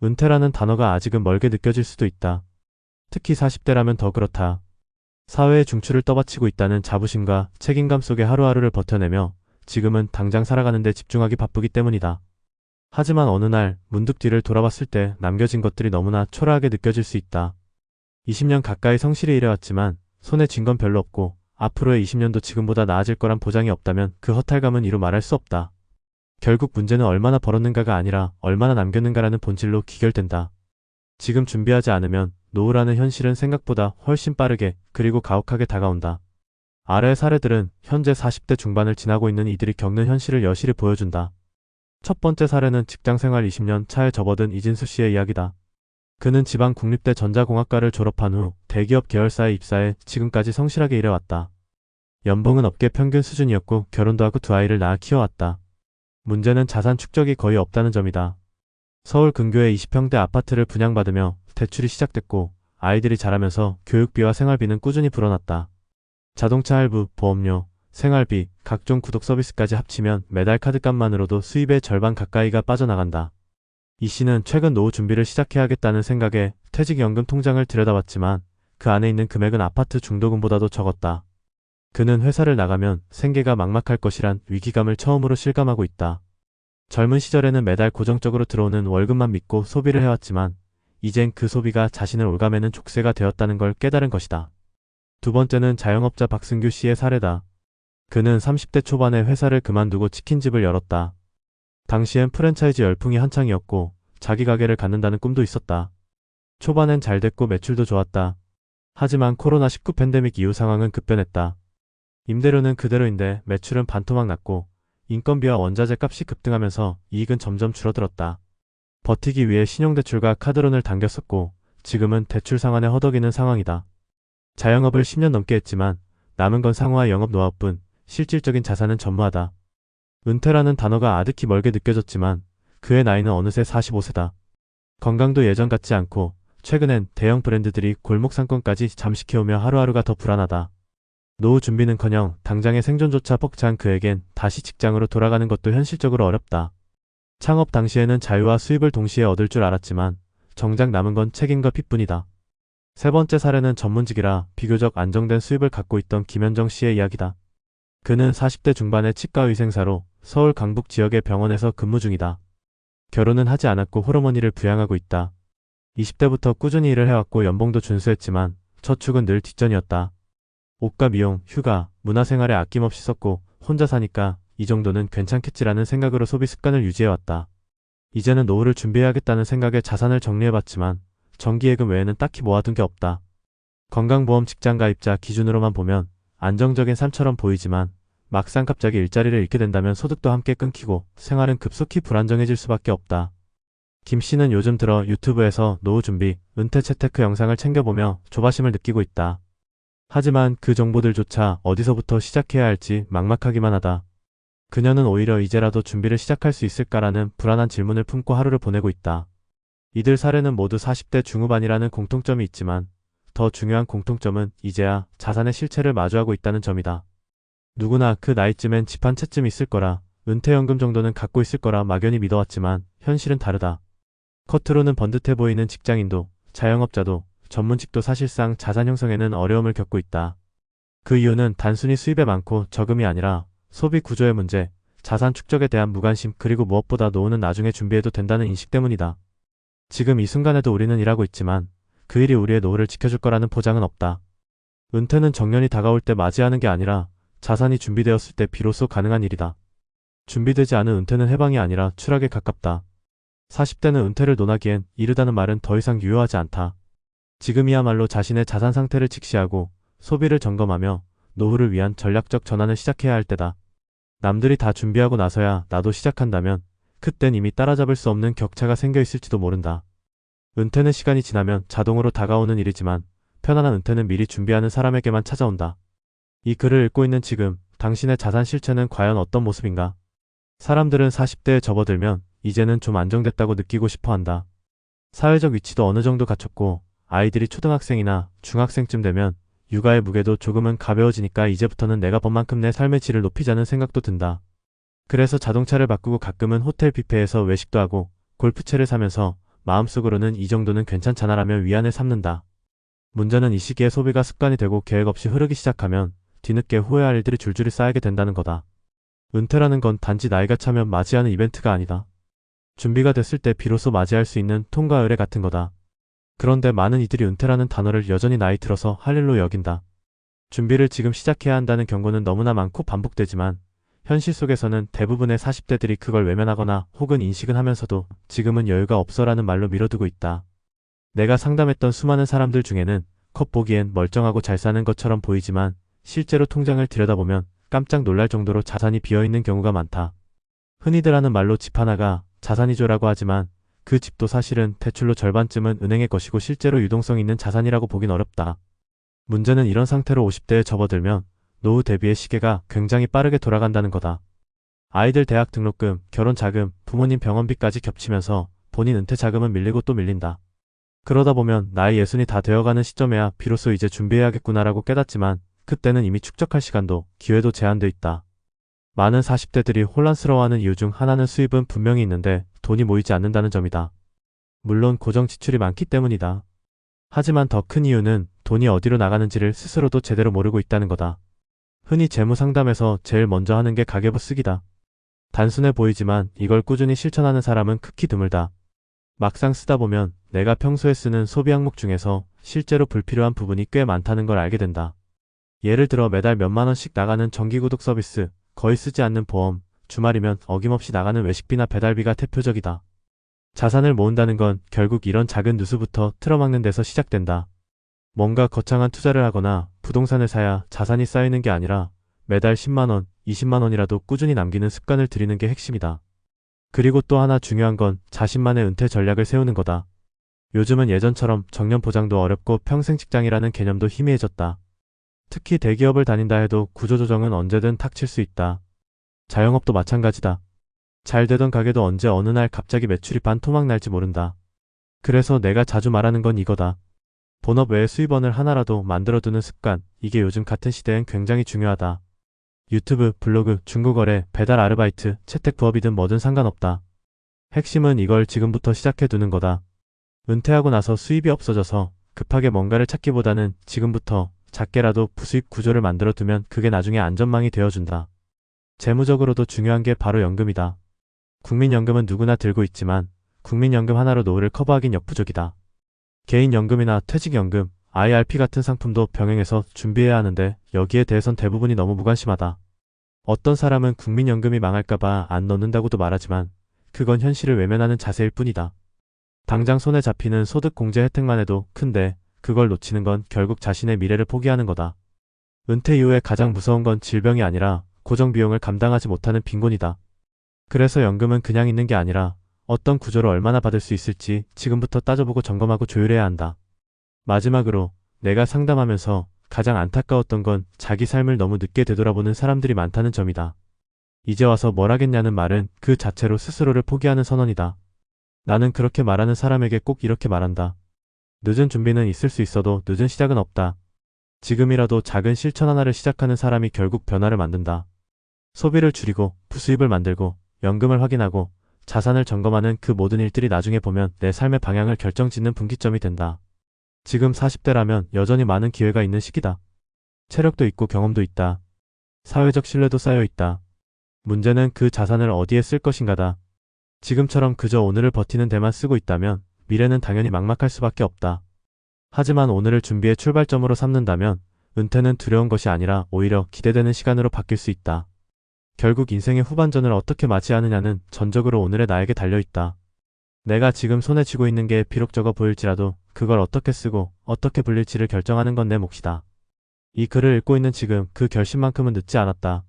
은퇴라는 단어가 아직은 멀게 느껴질 수도 있다. 특히 40대라면 더 그렇다. 사회의 중추를 떠받치고 있다는 자부심과 책임감 속에 하루하루를 버텨내며 지금은 당장 살아가는 데 집중하기 바쁘기 때문이다. 하지만 어느 날 문득 뒤를 돌아봤을 때 남겨진 것들이 너무나 초라하게 느껴질 수 있다. 20년 가까이 성실히 일해왔지만 손에 쥔 건 별로 없고 앞으로의 20년도 지금보다 나아질 거란 보장이 없다면 그 허탈감은 이루 말할 수 없다. 결국 문제는 얼마나 벌었는가가 아니라 얼마나 남겼는가라는 본질로 귀결된다. 지금 준비하지 않으면 노후라는 현실은 생각보다 훨씬 빠르게 그리고 가혹하게 다가온다. 아래의 사례들은 현재 40대 중반을 지나고 있는 이들이 겪는 현실을 여실히 보여준다. 첫 번째 사례는 직장생활 20년 차에 접어든 이진수 씨의 이야기다. 그는 지방 국립대 전자공학과를 졸업한 후 대기업 계열사에 입사해 지금까지 성실하게 일해왔다. 연봉은 업계 평균 수준이었고 결혼도 하고 두 아이를 낳아 키워왔다. 문제는 자산 축적이 거의 없다는 점이다. 서울 근교의 20평대 아파트를 분양받으며 대출이 시작됐고 아이들이 자라면서 교육비와 생활비는 꾸준히 불어났다. 자동차 할부, 보험료, 생활비, 각종 구독 서비스까지 합치면 매달 카드값만으로도 수입의 절반 가까이가 빠져나간다. 이 씨는 최근 노후 준비를 시작해야겠다는 생각에 퇴직연금 통장을 들여다봤지만 그 안에 있는 금액은 아파트 중도금보다도 적었다. 그는 회사를 나가면 생계가 막막할 것이란 위기감을 처음으로 실감하고 있다. 젊은 시절에는 매달 고정적으로 들어오는 월급만 믿고 소비를 해왔지만 이젠 그 소비가 자신을 올가매는 족쇄가 되었다는 걸 깨달은 것이다. 두 번째는 자영업자 박승규 씨의 사례다. 그는 30대 초반에 회사를 그만두고 치킨집을 열었다. 당시엔 프랜차이즈 열풍이 한창이었고 자기 가게를 갖는다는 꿈도 있었다. 초반엔 잘 됐고 매출도 좋았다. 하지만 코로나19 팬데믹 이후 상황은 급변했다. 임대료는 그대로인데 매출은 반토막 났고 인건비와 원자재 값이 급등하면서 이익은 점점 줄어들었다. 버티기 위해 신용대출과 카드론을 당겼었고 지금은 대출 상환에 허덕이는 상황이다. 자영업을 10년 넘게 했지만 남은 건 상호와 영업 노하우뿐 실질적인 자산은 전무하다. 은퇴라는 단어가 아득히 멀게 느껴졌지만 그의 나이는 어느새 45세다. 건강도 예전 같지 않고 최근엔 대형 브랜드들이 골목 상권까지 잠식해오며 하루하루가 더 불안하다. 노후 준비는커녕 당장의 생존조차 벅찬 그에겐 다시 직장으로 돌아가는 것도 현실적으로 어렵다. 창업 당시에는 자유와 수입을 동시에 얻을 줄 알았지만 정작 남은 건 책임과 빚뿐이다. 세 번째 사례는 전문직이라 비교적 안정된 수입을 갖고 있던 김현정 씨의 이야기다. 그는 40대 중반의 치과의생사로 서울 강북 지역의 병원에서 근무 중이다. 결혼은 하지 않았고 홀어머니를 부양하고 있다. 20대부터 꾸준히 일을 해왔고 연봉도 준수했지만 저축은 늘 뒷전이었다. 옷과 미용, 휴가, 문화생활에 아낌없이 썼고 혼자 사니까 이 정도는 괜찮겠지라는 생각으로 소비 습관을 유지해왔다. 이제는 노후를 준비해야겠다는 생각에 자산을 정리해봤지만 정기예금 외에는 딱히 모아둔 게 없다. 건강보험 직장가입자 기준으로만 보면 안정적인 삶처럼 보이지만 막상 갑자기 일자리를 잃게 된다면 소득도 함께 끊기고 생활은 급속히 불안정해질 수밖에 없다. 김 씨는 요즘 들어 유튜브에서 노후 준비, 은퇴 재테크 영상을 챙겨보며 조바심을 느끼고 있다. 하지만 그 정보들조차 어디서부터 시작해야 할지 막막하기만 하다. 그녀는 오히려 이제라도 준비를 시작할 수 있을까라는 불안한 질문을 품고 하루를 보내고 있다. 이들 사례는 모두 40대 중후반이라는 공통점이 있지만 더 중요한 공통점은 이제야 자산의 실체를 마주하고 있다는 점이다. 누구나 그 나이쯤엔 집 한 채쯤 있을 거라, 은퇴연금 정도는 갖고 있을 거라 막연히 믿어왔지만 현실은 다르다. 겉으로는 번듯해 보이는 직장인도, 자영업자도, 전문직도 사실상 자산 형성에는 어려움을 겪고 있다. 그 이유는 단순히 수입에 많고 적음이 아니라 소비 구조의 문제, 자산 축적에 대한 무관심 그리고 무엇보다 노후는 나중에 준비해도 된다는 인식 때문이다. 지금 이 순간에도 우리는 일하고 있지만 그 일이 우리의 노후를 지켜줄 거라는 보장은 없다. 은퇴는 정년이 다가올 때 맞이하는 게 아니라 자산이 준비되었을 때 비로소 가능한 일이다. 준비되지 않은 은퇴는 해방이 아니라 추락에 가깝다. 40대는 은퇴를 논하기엔 이르다는 말은 더 이상 유효하지 않다. 지금이야말로 자신의 자산 상태를 직시하고 소비를 점검하며 노후를 위한 전략적 전환을 시작해야 할 때다. 남들이 다 준비하고 나서야 나도 시작한다면 그땐 이미 따라잡을 수 없는 격차가 생겨 있을지도 모른다. 은퇴는 시간이 지나면 자동으로 다가오는 일이지만 편안한 은퇴는 미리 준비하는 사람에게만 찾아온다. 이 글을 읽고 있는 지금 당신의 자산 실체는 과연 어떤 모습인가? 사람들은 40대에 접어들면 이제는 좀 안정됐다고 느끼고 싶어 한다. 사회적 위치도 어느 정도 갖췄고 아이들이 초등학생이나 중학생쯤 되면 육아의 무게도 조금은 가벼워지니까 이제부터는 내가 번 만큼 내 삶의 질을 높이자는 생각도 든다. 그래서 자동차를 바꾸고 가끔은 호텔 뷔페에서 외식도 하고 골프채를 사면서 마음속으로는 이 정도는 괜찮잖아라며 위안을 삼는다. 문제는 이 시기에 소비가 습관이 되고 계획 없이 흐르기 시작하면 뒤늦게 후회할 일들이 줄줄이 쌓이게 된다는 거다. 은퇴라는 건 단지 나이가 차면 맞이하는 이벤트가 아니다. 준비가 됐을 때 비로소 맞이할 수 있는 통과 의례 같은 거다. 그런데 많은 이들이 은퇴라는 단어를 여전히 나이 들어서 할 일로 여긴다. 준비를 지금 시작해야 한다는 경고는 너무나 많고 반복되지만 현실 속에서는 대부분의 40대들이 그걸 외면하거나 혹은 인식은 하면서도 지금은 여유가 없어라는 말로 미뤄두고 있다. 내가 상담했던 수많은 사람들 중에는 겉보기엔 멀쩡하고 잘 사는 것처럼 보이지만 실제로 통장을 들여다보면 깜짝 놀랄 정도로 자산이 비어있는 경우가 많다. 흔히들 하는 말로 집 하나가 자산이죠라고 하지만 그 집도 사실은 대출로 절반쯤은 은행의 것이고 실제로 유동성 있는 자산이라고 보긴 어렵다. 문제는 이런 상태로 50대에 접어들면 노후 대비의 시계가 굉장히 빠르게 돌아간다는 거다. 아이들 대학 등록금, 결혼 자금, 부모님 병원비까지 겹치면서 본인 은퇴 자금은 밀리고 또 밀린다. 그러다 보면 나이 60이 다 되어가는 시점에야 비로소 이제 준비해야겠구나라고 깨닫지만 그때는 이미 축적할 시간도 기회도 제한돼 있다. 많은 40대들이 혼란스러워하는 이유 중 하나는 수입은 분명히 있는데 돈이 모이지 않는다는 점이다. 물론 고정 지출이 많기 때문이다. 하지만 더 큰 이유는 돈이 어디로 나가는지를 스스로도 제대로 모르고 있다는 거다. 흔히 재무 상담에서 제일 먼저 하는 게 가계부 쓰기다. 단순해 보이지만 이걸 꾸준히 실천하는 사람은 극히 드물다. 막상 쓰다 보면 내가 평소에 쓰는 소비 항목 중에서 실제로 불필요한 부분이 꽤 많다는 걸 알게 된다. 예를 들어 매달 몇만 원씩 나가는 정기구독 서비스, 거의 쓰지 않는 보험, 주말이면 어김없이 나가는 외식비나 배달비가 대표적이다. 자산을 모은다는 건 결국 이런 작은 누수부터 틀어막는 데서 시작된다. 뭔가 거창한 투자를 하거나 부동산을 사야 자산이 쌓이는 게 아니라 매달 10만 원, 20만 원이라도 꾸준히 남기는 습관을 들이는 게 핵심이다. 그리고 또 하나 중요한 건 자신만의 은퇴 전략을 세우는 거다. 요즘은 예전처럼 정년 보장도 어렵고 평생 직장이라는 개념도 희미해졌다. 특히 대기업을 다닌다 해도 구조조정은 언제든 탁칠 수 있다. 자영업도 마찬가지다. 잘 되던 가게도 언제 어느 날 갑자기 매출이 반토막 날지 모른다. 그래서 내가 자주 말하는 건 이거다. 본업 외에 수입원을 하나라도 만들어두는 습관, 이게 요즘 같은 시대엔 굉장히 중요하다. 유튜브, 블로그, 중고거래, 배달 아르바이트, 채택 부업이든 뭐든 상관없다. 핵심은 이걸 지금부터 시작해두는 거다. 은퇴하고 나서 수입이 없어져서 급하게 뭔가를 찾기보다는 지금부터 작게라도 부수입 구조를 만들어두면 그게 나중에 안전망이 되어준다. 재무적으로도 중요한 게 바로 연금이다. 국민연금은 누구나 들고 있지만 국민연금 하나로 노후를 커버하긴 역부족이다. 개인연금이나 퇴직연금, IRP 같은 상품도 병행해서 준비해야 하는데 여기에 대해선 대부분이 너무 무관심하다. 어떤 사람은 국민연금이 망할까봐 안 넣는다고도 말하지만 그건 현실을 외면하는 자세일 뿐이다. 당장 손에 잡히는 소득공제 혜택만 해도 큰데 그걸 놓치는 건 결국 자신의 미래를 포기하는 거다. 은퇴 이후에 가장 무서운 건 질병이 아니라 고정비용을 감당하지 못하는 빈곤이다. 그래서 연금은 그냥 있는 게 아니라 어떤 구조를 얼마나 받을 수 있을지 지금부터 따져보고 점검하고 조율해야 한다. 마지막으로 내가 상담하면서 가장 안타까웠던 건 자기 삶을 너무 늦게 되돌아보는 사람들이 많다는 점이다. 이제 와서 뭘 하겠냐는 말은 그 자체로 스스로를 포기하는 선언이다. 나는 그렇게 말하는 사람에게 꼭 이렇게 말한다. 늦은 준비는 있을 수 있어도 늦은 시작은 없다. 지금이라도 작은 실천 하나를 시작하는 사람이 결국 변화를 만든다. 소비를 줄이고 부수입을 만들고 연금을 확인하고 자산을 점검하는 그 모든 일들이 나중에 보면 내 삶의 방향을 결정짓는 분기점이 된다. 지금 40대라면 여전히 많은 기회가 있는 시기다. 체력도 있고 경험도 있다. 사회적 신뢰도 쌓여 있다. 문제는 그 자산을 어디에 쓸 것인가다. 지금처럼 그저 오늘을 버티는 데만 쓰고 있다면 미래는 당연히 막막할 수밖에 없다. 하지만 오늘을 준비의 출발점으로 삼는다면 은퇴는 두려운 것이 아니라 오히려 기대되는 시간으로 바뀔 수 있다. 결국 인생의 후반전을 어떻게 맞이하느냐는 전적으로 오늘의 나에게 달려있다. 내가 지금 손에 쥐고 있는 게 비록 적어 보일지라도 그걸 어떻게 쓰고 어떻게 불릴지를 결정하는 건 내 몫이다. 이 글을 읽고 있는 지금 그 결심만큼은 늦지 않았다.